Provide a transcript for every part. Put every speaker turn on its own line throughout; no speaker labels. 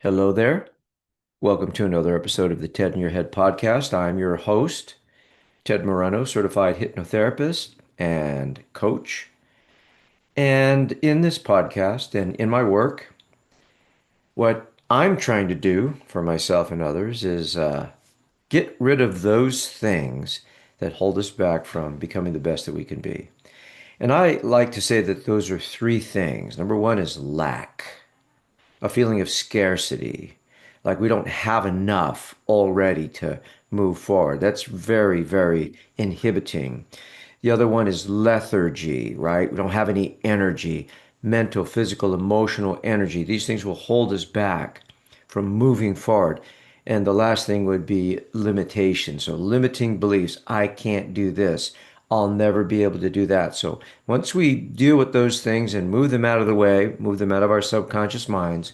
Hello there. Welcome to another episode of the Ted in Your Head podcast. I'm your host, Ted Moreno, certified hypnotherapist and coach. And in this podcast and in my work, what I'm trying to do for myself and others is get rid of those things that hold us back from becoming the best that we can be. And I like to say that those are three things. Number one is lack. A feeling of scarcity, like we don't have enough already to move forward. That's very, very inhibiting. The other one is lethargy, right? We don't have any energy, mental, physical, emotional energy. These things will hold us back from moving forward. And the last thing would be limitation. So, limiting beliefs. I can't do this. I'll never be able to do that. So, once we deal with those things and move them out of the way, move them out of our subconscious minds,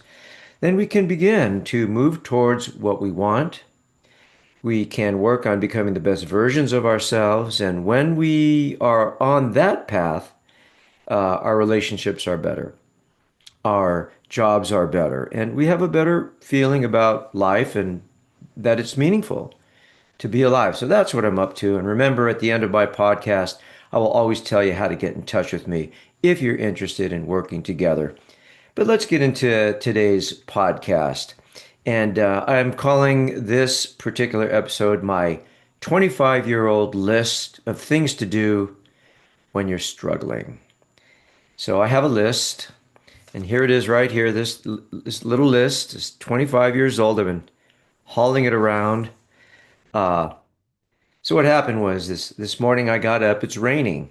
then we can begin to move towards what we want. We can work on becoming the best versions of ourselves. And when we are on that path, our relationships are better, our jobs are better, and we have a better feeling about life and that it's meaningful to be alive. So that's what I'm up to. And remember, at the end of my podcast, I will always tell you how to get in touch with me if you're interested in working together. But let's get into today's podcast. And I'm calling this particular episode my 25-year-old list of things to do when you're struggling. So I have a list, and here it is right here. This little list is 25 years old. I've been hauling it around. Uh, so what happened was this morning I got up. It's raining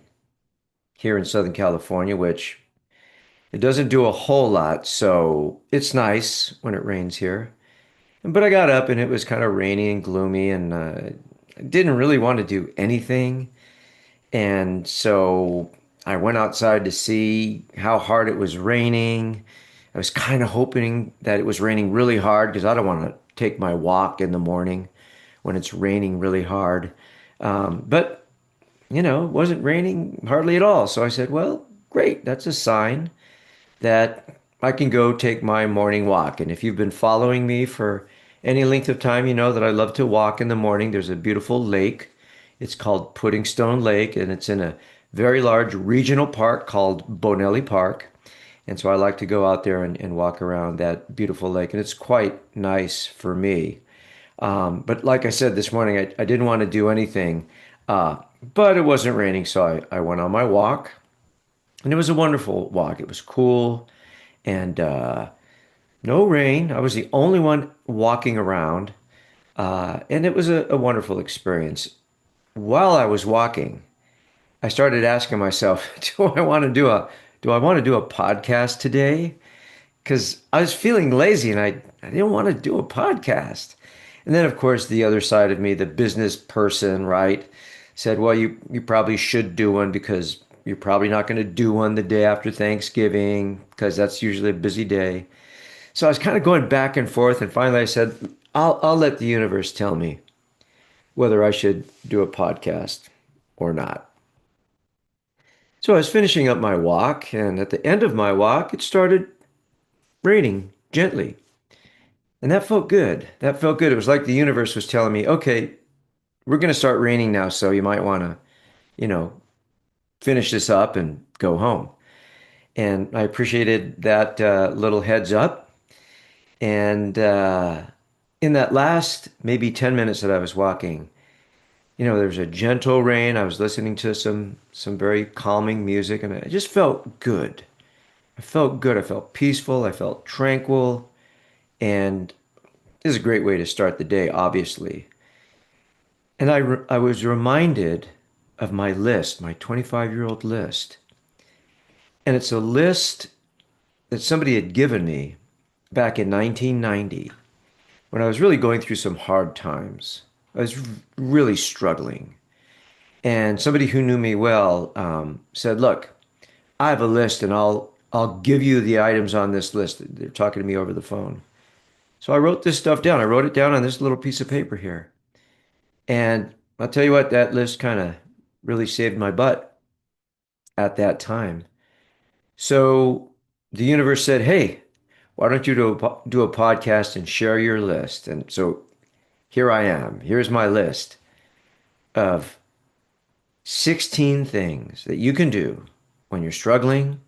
here in Southern California, which it doesn't do a whole lot, so it's nice when it rains here. But I got up and it was kind of rainy and gloomy, and I didn't really want to do anything. And so I went outside to see how hard it was raining. I was kind of hoping that it was raining really hard because I don't want to take my walk in the morning when it's raining really hard. But, it wasn't raining hardly at all. So I said, well, great. That's a sign that I can go take my morning walk. And if you've been following me for any length of time, you know that I love to walk in the morning. There's a beautiful lake. It's called Pudding Stone Lake, and it's in a very large regional park called Bonelli Park. And so I like to go out there and walk around that beautiful lake, and it's quite nice for me. But like I said this morning, I didn't want to do anything, uh, but it wasn't raining, so I went on my walk, and it was a wonderful walk. It was cool and no rain. I was the only one walking around, and it was a wonderful experience. While I was walking, I started asking myself, do I want to do a podcast today? Because I was feeling lazy and I didn't want to do a podcast. And then, of course, the other side of me, the business person, right, said, well, you probably should do one because you're probably not going to do one the day after Thanksgiving because that's usually a busy day. So I was kind of going back and forth, and finally I said, I'll let the universe tell me whether I should do a podcast or not. So I was finishing up my walk, and at the end of my walk, it started raining gently. And that felt good. That felt good. It was like the universe was telling me, okay, we're going to start raining now, so you might want to, you know, finish this up and go home. And I appreciated that little heads up. And in that last maybe 10 minutes that I was walking, there was a gentle rain. I was listening to some very calming music, and I just felt good. I felt good. I felt peaceful. I felt tranquil. And this is a great way to start the day, obviously. And I was reminded of my list, my 25-year-old list. And it's a list that somebody had given me back in 1990 when I was really going through some hard times. I was really struggling. And somebody who knew me well said, "Look, I have a list, and I'll give you the items on this list." They're talking to me over the phone. So I wrote this stuff down. I wrote it down on this little piece of paper here. And I'll tell you what, that list kind of really saved my butt at that time. So the universe said, "Hey, why don't you do a podcast and share your list? And so here I am. Here's my list of 16 things that you can do when you're struggling,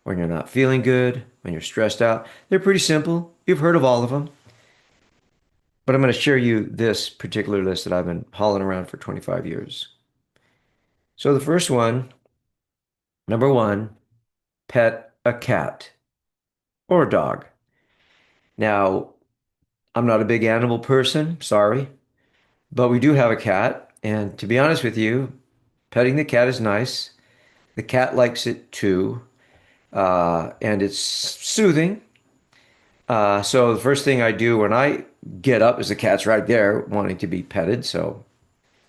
when you're not feeling good, when you're stressed out. They're pretty simple. You've heard of all of them. But I'm going to share you this particular list that I've been hauling around for 25 years. So the first one, number one, pet a cat or a dog. Now, I'm not a big animal person, sorry, but we do have a cat. And to be honest with you, petting the cat is nice. The cat likes it too. And it's soothing. So the first thing I do when I get up is the cat's right there wanting to be petted. So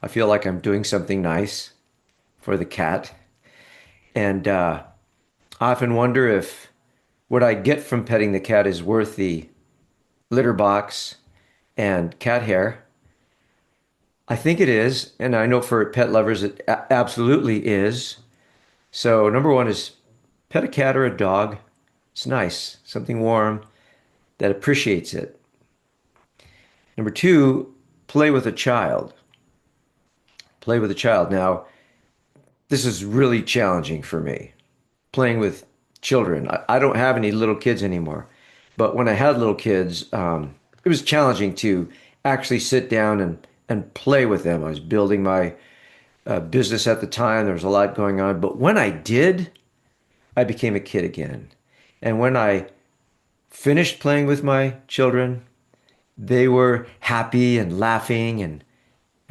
I feel like I'm doing something nice for the cat. And I often wonder if what I get from petting the cat is worth the litter box and cat hair. I think it is, and I know for pet lovers it absolutely is. So number one is pet a cat or a dog. It's nice, something warm that appreciates it. Number two, play with a child. Play with a child. Now, this is really challenging for me, playing with children. I don't have any little kids anymore, but when I had little kids, it was challenging to actually sit down and play with them. I was building my business at the time. There was a lot going on, but when I did, I became a kid again. And when I finished playing with my children, they were happy and laughing and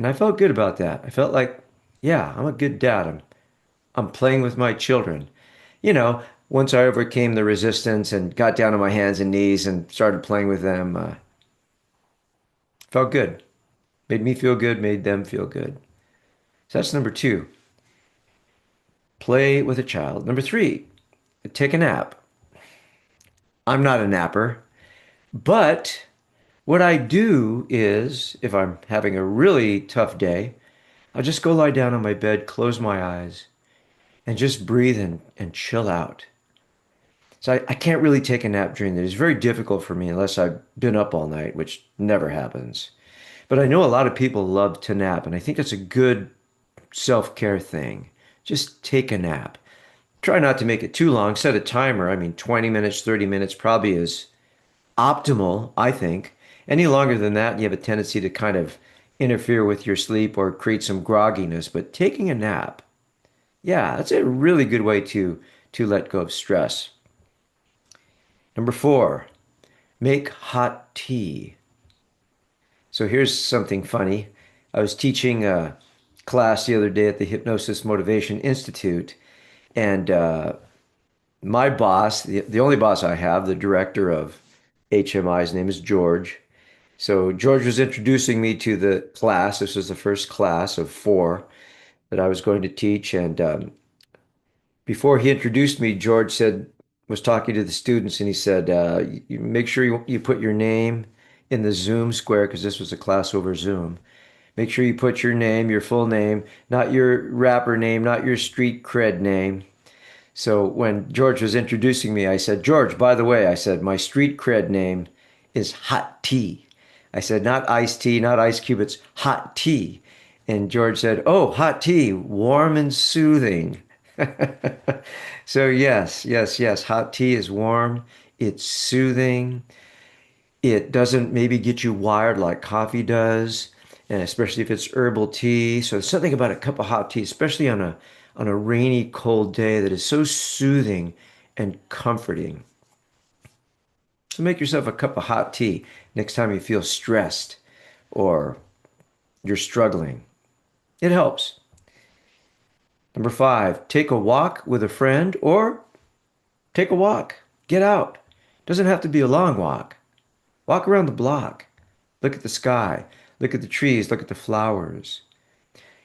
I felt good about that. I felt like, yeah, I'm a good dad. I'm playing with my children. You know, once I overcame the resistance and got down on my hands and knees and started playing with them, felt good. Made me feel good, made them feel good. So that's number two. Play with a child. Number three, take a nap. I'm not a napper, but what I do is, if I'm having a really tough day, I'll just go lie down on my bed, close my eyes, and just breathe and chill out. So I can't really take a nap during the day. It's very difficult for me unless I've been up all night, which never happens. But I know a lot of people love to nap, and I think it's a good self-care thing. Just take a nap. Try not to make it too long. Set a timer. I mean, 20 minutes, 30 minutes probably is optimal, I think. Any longer than that, you have a tendency to kind of interfere with your sleep or create some grogginess. But taking a nap, yeah, that's a really good way to let go of stress. Number four, make hot tea. So here's something funny. I was teaching a class the other day at the Hypnosis Motivation Institute, and my boss, the only boss I have, the director of HMI's name is George. So George was introducing me to the class. This was the first class of four that I was going to teach, and before he introduced me, George was talking to the students and he said, you make sure you put your name in the Zoom square because this was a class over Zoom. Make sure you put your name, your full name, not your rapper name, not your street cred name. So when George was introducing me, I said, George, by the way, I said, my street cred name is Hot Tea. I said, not iced tea, not ice cube, it's hot tea. And George said, oh, hot tea, warm and soothing. So yes, yes, yes. Hot tea is warm. It's soothing. It doesn't maybe get you wired like coffee does, and especially if it's herbal tea. So there's something about a cup of hot tea, especially on a rainy, cold day, that is so soothing and comforting. So make yourself a cup of hot tea next time you feel stressed or you're struggling. It helps. Number five, take a walk with a friend or take a walk. Get out. Doesn't have to be a long walk. Walk around the block. Look at the sky. Look at the trees. Look at the flowers.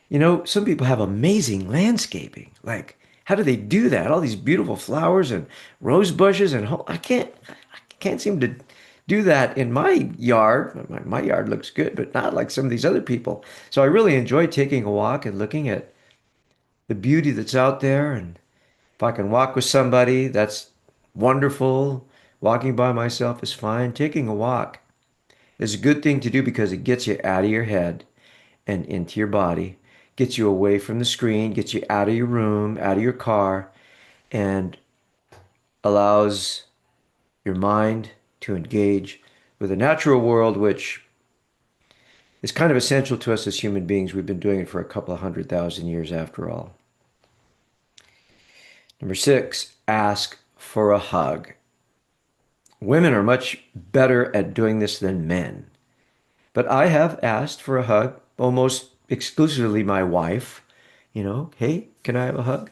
You know, some people have amazing landscaping. Like, how do they do that? All these beautiful flowers and rose bushes and I can't seem to do that in my yard. My yard looks good, but not like some of these other people. So I really enjoy taking a walk and looking at the beauty that's out there. And if I can walk with somebody, that's wonderful. Walking by myself is fine. Taking a walk is a good thing to do because it gets you out of your head and into your body, gets you away from the screen, gets you out of your room, out of your car, and allows your mind to engage with the natural world, which is kind of essential to us as human beings. We've been doing it for a couple of 100,000 years after all. Number six, ask for a hug. Women are much better at doing this than men. But I have asked for a hug, almost exclusively my wife. Hey, can I have a hug?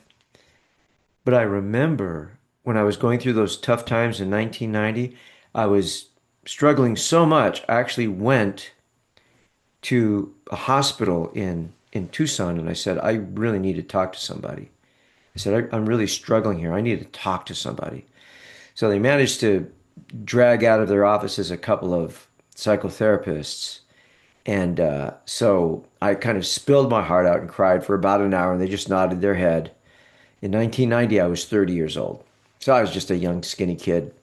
But I remember when I was going through those tough times in 1990, I was struggling so much. I actually went to a hospital in Tucson and I said, I really need to talk to somebody. I said, I'm really struggling here. I need to talk to somebody. So they managed to drag out of their offices a couple of psychotherapists. And so I kind of spilled my heart out and cried for about an hour, and they just nodded their head. In 1990, I was 30 years old. So I was just a young, skinny kid.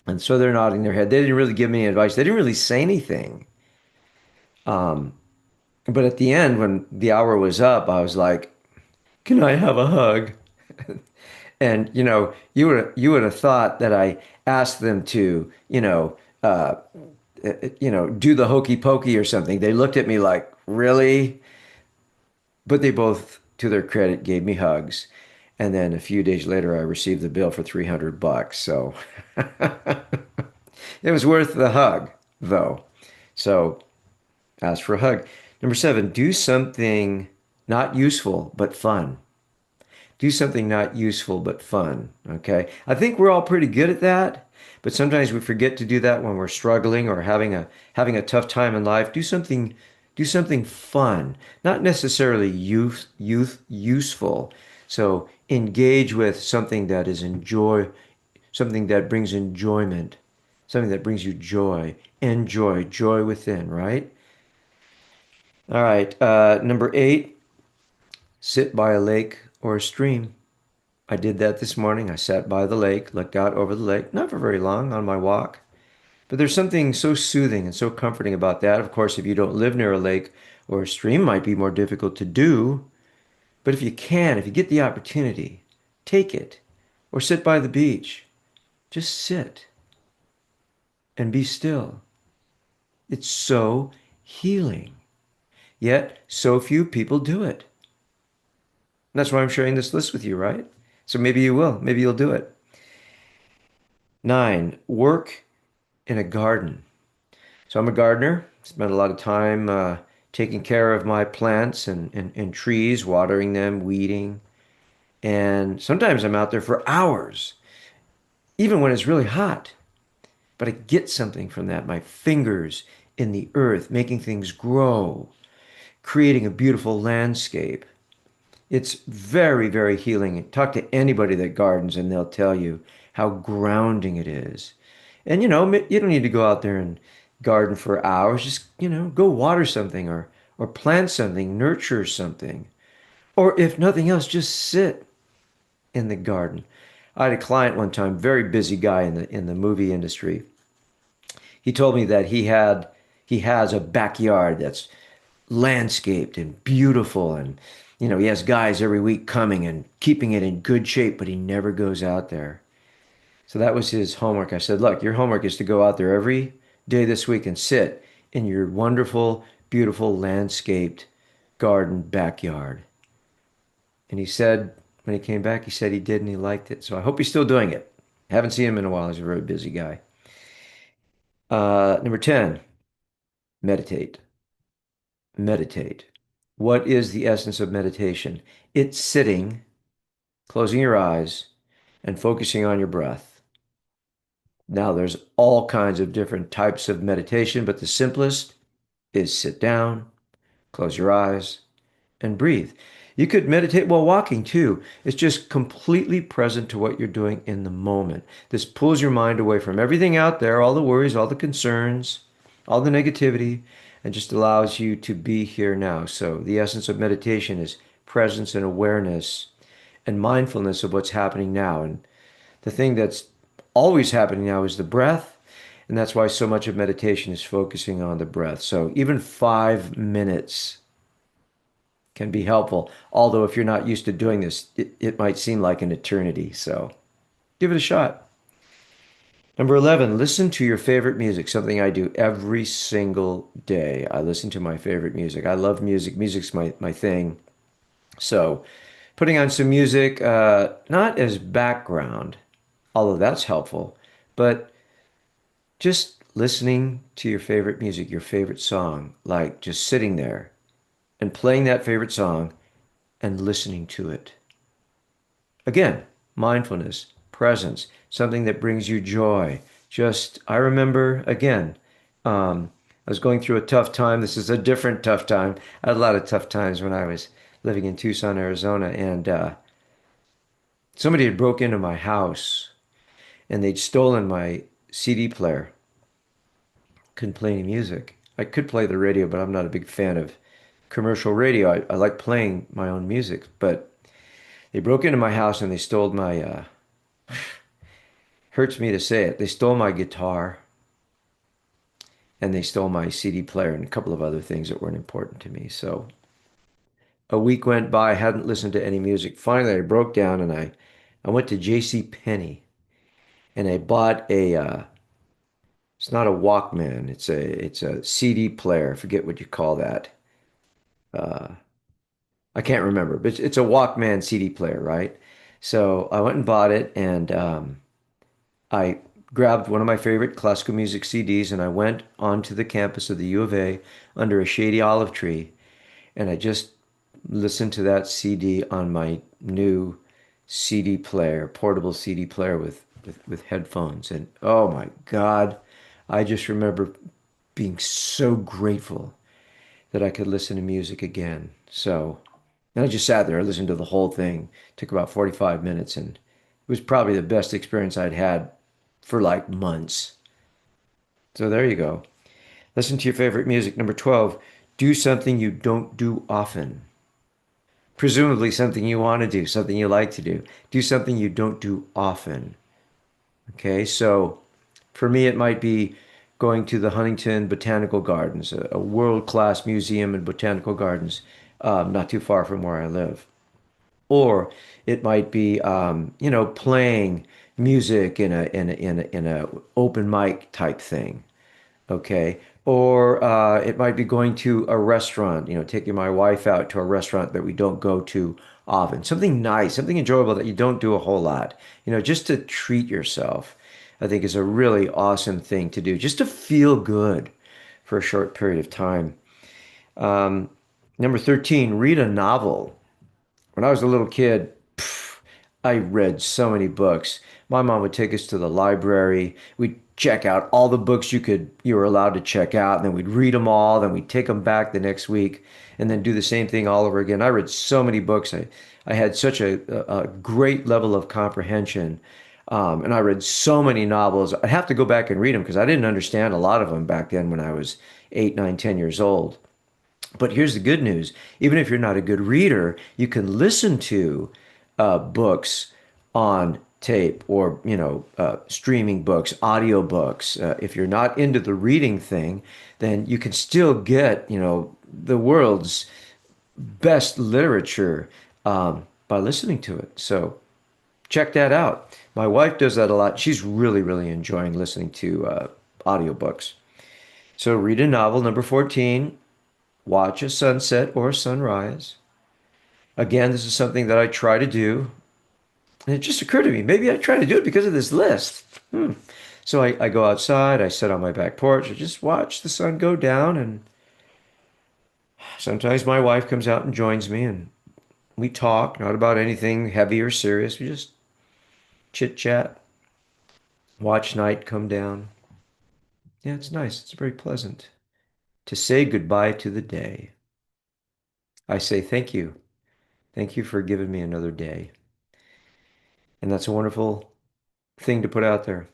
And so they're nodding their head. They didn't really give me any advice. They didn't really say anything. Um, but at the end, when the hour was up, I was like, can I have a hug? And you would have thought that I asked them to, do the hokey pokey or something. They looked at me like, really? But they both, to their credit, gave me hugs. And then a few days later, I received the bill for $300. So it was worth the hug, though. So ask for a hug. Number seven, do something not useful but fun. Do something not useful but fun. Okay. I think we're all pretty good at that, but sometimes we forget to do that when we're struggling or having a tough time in life. Do something fun, not necessarily useful. So engage with something that is something that brings enjoyment, something that brings you joy. Enjoy, joy within, right? All right. Number eight, sit by a lake or a stream. I did that this morning. I sat by the lake, looked out over the lake, not for very long on my walk. But there's something so soothing and so comforting about that. Of course, if you don't live near a lake or a stream, it might be more difficult to do. But if you get the opportunity, take it. Or sit by the beach. Just sit and be still. It's so healing. Yet, so few people do it. And that's why I'm sharing this list with you, right? So maybe you will. Maybe you'll do it. Nine, work in a garden. So I'm a gardener. Spend a lot of time taking care of my plants and trees, watering them, weeding. And sometimes I'm out there for hours, even when it's really hot. But I get something from that. My fingers in the earth, making things grow, creating a beautiful landscape. It's very, very healing. Talk to anybody that gardens and they'll tell you how grounding it is. And you don't need to go out there and garden for hours. Just, go water something or plant something, nurture something. Or if nothing else, just sit in the garden. I had a client one time, very busy guy in the movie industry. He told me that he has a backyard that's landscaped and beautiful and he has guys every week coming and keeping it in good shape, but he never goes out there. So that was his homework. I said, look, your homework is to go out there every day this week and sit in your wonderful, beautiful landscaped garden backyard. And he said, when he came back, he said he did and he liked it. So I hope he's still doing it. Haven't seen him in a while. He's a very busy guy. Number 10, meditate. Meditate. What is the essence of meditation? It's sitting, closing your eyes, and focusing on your breath. Now, there's all kinds of different types of meditation, but the simplest is sit down, close your eyes, and breathe. You could meditate while walking too. It's just completely present to what you're doing in the moment. This pulls your mind away from everything out there, all the worries, all the concerns, all the negativity, and just allows you to be here now. So the essence of meditation is presence and awareness and mindfulness of what's happening now. And the thing that's always happening now is the breath. And that's why so much of meditation is focusing on the breath. So even 5 minutes can be helpful. Although if you're not used to doing this, it might seem like an eternity. So give it a shot. Number 11, listen to your favorite music, something I do every single day. I listen to my favorite music. I love music. Music's my thing. So putting on some music, not as background, although that's helpful, but just listening to your favorite music, your favorite song, like just sitting there and playing that favorite song and listening to it. Again, mindfulness, presence, something that brings you joy. Just, I remember, again, I was going through a tough time. This is a different tough time. I had a lot of tough times when I was living in Tucson, Arizona, and somebody had broke into my house and they'd stolen my CD player. Couldn't play any music. I could play the radio, but I'm not a big fan of commercial radio. I like playing my own music, but they broke into my house and they stole my, hurts me to say it, they stole my guitar and they stole my CD player and a couple of other things that weren't important to me. So a week went by, I hadn't listened to any music. Finally, I broke down and I went to J.C. Penney and I bought it's not a Walkman, it's a CD player. I forget what you call that. Uh, I can't remember, but it's a Walkman CD player, right? So I went and bought it, and I grabbed one of my favorite classical music CDs, and I went onto the campus of the U of A under a shady olive tree, and I just listened to that CD on my new CD player, portable CD player with headphones. And oh my God, I just remember being so grateful that I could listen to music again. So, and I just sat there, I listened to the whole thing. Took about 45 minutes, and it was probably the best experience I'd had for like months. So there you go. Listen to your favorite music. Number 12, do something you don't do often. Presumably something you want to do, something you like to do. Do something you don't do often. Okay, so for me, it might be going to the Huntington Botanical Gardens, a world-class museum and botanical gardens, not too far from where I live. Or it might be, playing music in a open mic type thing. Okay. Or it might be going to a restaurant, taking my wife out to a restaurant that we don't go to often. Something nice, something enjoyable that you don't do a whole lot. Just to treat yourself, I think is a really awesome thing to do, just to feel good for a short period of time. Um, Number 13, read a novel. When I was a little kid, I read so many books. My mom would take us to the library. We'd check out all the books you were allowed to check out, and then we'd read them all, then we'd take them back the next week and then do the same thing all over again. I read so many books. I had such a great level of comprehension. And I read so many novels. I'd have to go back and read them because I didn't understand a lot of them back then when I was 8, 9, 10 years old. But here's the good news. Even if you're not a good reader, you can listen to books on tape or, streaming books, audio books. If you're not into the reading thing, then you can still get, the world's best literature by listening to it. So check that out. My wife does that a lot. She's really, really enjoying listening to audiobooks. So read a novel. Number 14, watch a sunset or a sunrise. Again, this is something that I try to do. And it just occurred to me, maybe I try to do it because of this list. So I go outside, I sit on my back porch, I just watch the sun go down, and sometimes my wife comes out and joins me, and we talk, not about anything heavy or serious. We just chit chat, watch night come down. Yeah, it's nice. It's very pleasant to say goodbye to the day. I say thank you. Thank you for giving me another day. And that's a wonderful thing to put out there.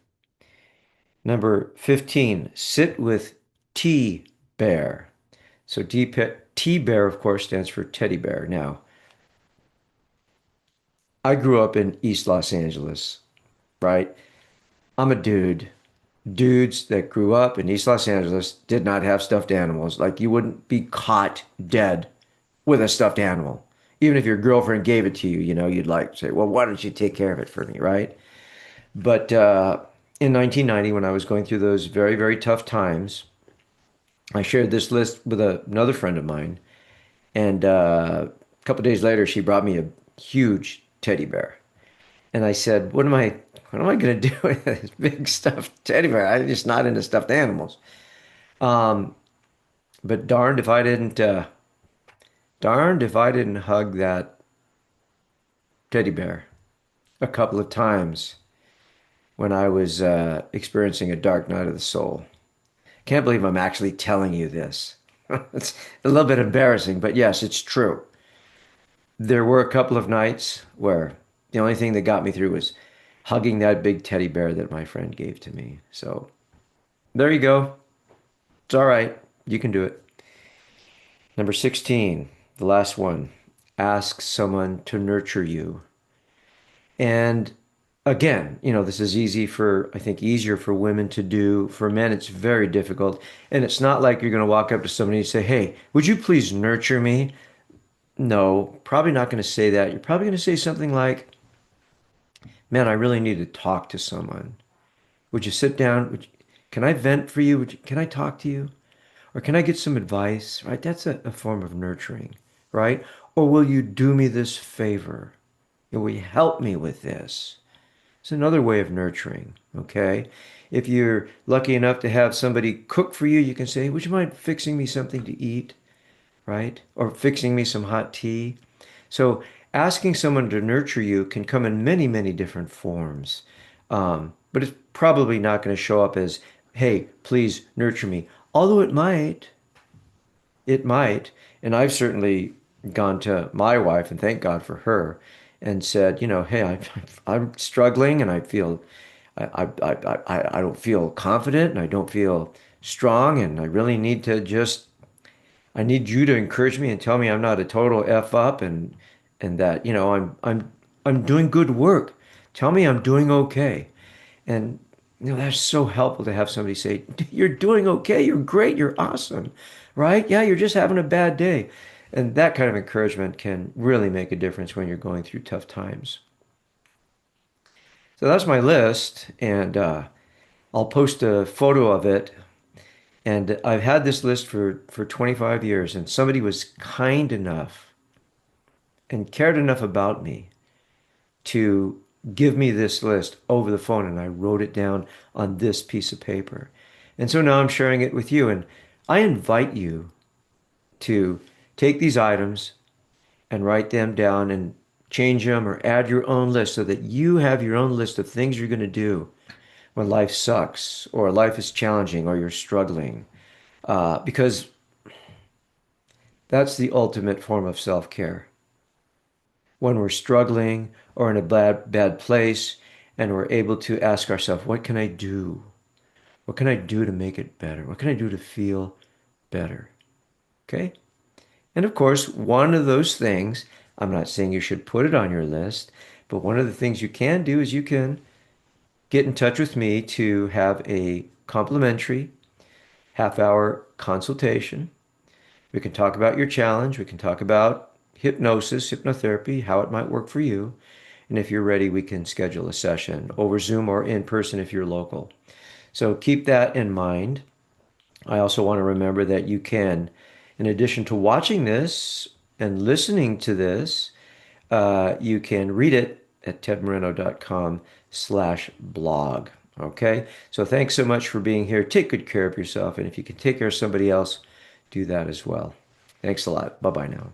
Number 15, sit with T bear. So T bear, of course, stands for teddy bear. Now, I grew up in East Los Angeles, right? I'm a dude. Dudes that grew up in East Los Angeles did not have stuffed animals. Like you wouldn't be caught dead with a stuffed animal. Even if your girlfriend gave it to you, you'd like say, well, why don't you take care of it for me, right? But in 1990, when I was going through those very, very tough times, I shared this list with another friend of mine. And a couple of days later, she brought me a huge teddy bear. And I said, what am I going to do with this big stuffed teddy bear? I'm just not into stuffed animals. Um, but darned if I didn't hug that teddy bear a couple of times when I was experiencing a dark night of the soul. Can't believe I'm actually telling you this. It's a little bit embarrassing, but yes, it's true. There were a couple of nights where the only thing that got me through was hugging that big teddy bear that my friend gave to me. So there you go. It's all right. You can do it. Number 16, the last one. Ask someone to nurture you. And again, this is I think easier for women to do. For men, it's very difficult. And it's not like you're going to walk up to somebody and say, hey, would you please nurture me? No, probably not going to say that. You're probably going to say something like, man, I really need to talk to someone. Would you sit down? Can I vent for you? Can I talk to you? Or can I get some advice? Right? That's a form of nurturing, right? Or will you do me this favor? Will you help me with this? It's another way of nurturing, okay? If you're lucky enough to have somebody cook for you, you can say, would you mind fixing me something to eat, right? Or fixing me some hot tea. So asking someone to nurture you can come in many, many different forms. But it's probably not going to show up as, hey, please nurture me. Although it might. And I've certainly gone to my wife, and thank God for her, and said, hey, I'm struggling and I feel, I don't feel confident and I don't feel strong and I really need to just I need you to encourage me and tell me I'm not a total F up and that, I'm doing good work. Tell me I'm doing okay. And that's so helpful to have somebody say, "You're doing okay. You're great. You're awesome." Right? Yeah, you're just having a bad day. And that kind of encouragement can really make a difference when you're going through tough times. So that's my list, and I'll post a photo of it. And I've had this list for 25 years, and somebody was kind enough and cared enough about me to give me this list over the phone, and I wrote it down on this piece of paper. And so now I'm sharing it with you, and I invite you to take these items and write them down and change them or add your own list so that you have your own list of things you're going to do when life sucks or life is challenging or you're struggling. Because that's the ultimate form of self-care. When we're struggling or in a bad place and we're able to ask ourselves, what can I do? What can I do to make it better? What can I do to feel better? Okay? And of course, one of those things, I'm not saying you should put it on your list, but one of the things you can do is you can get in touch with me to have a complimentary half-hour consultation. We can talk about your challenge. We can talk about hypnosis, hypnotherapy, how it might work for you. And if you're ready, we can schedule a session over Zoom or in person if you're local. So keep that in mind. I also want to remember that you can, in addition to watching this and listening to this, you can read it at tedmoreno.com/blog. Okay? So thanks so much for being here. Take good care of yourself. And if you can take care of somebody else, do that as well. Thanks a lot. Bye bye now.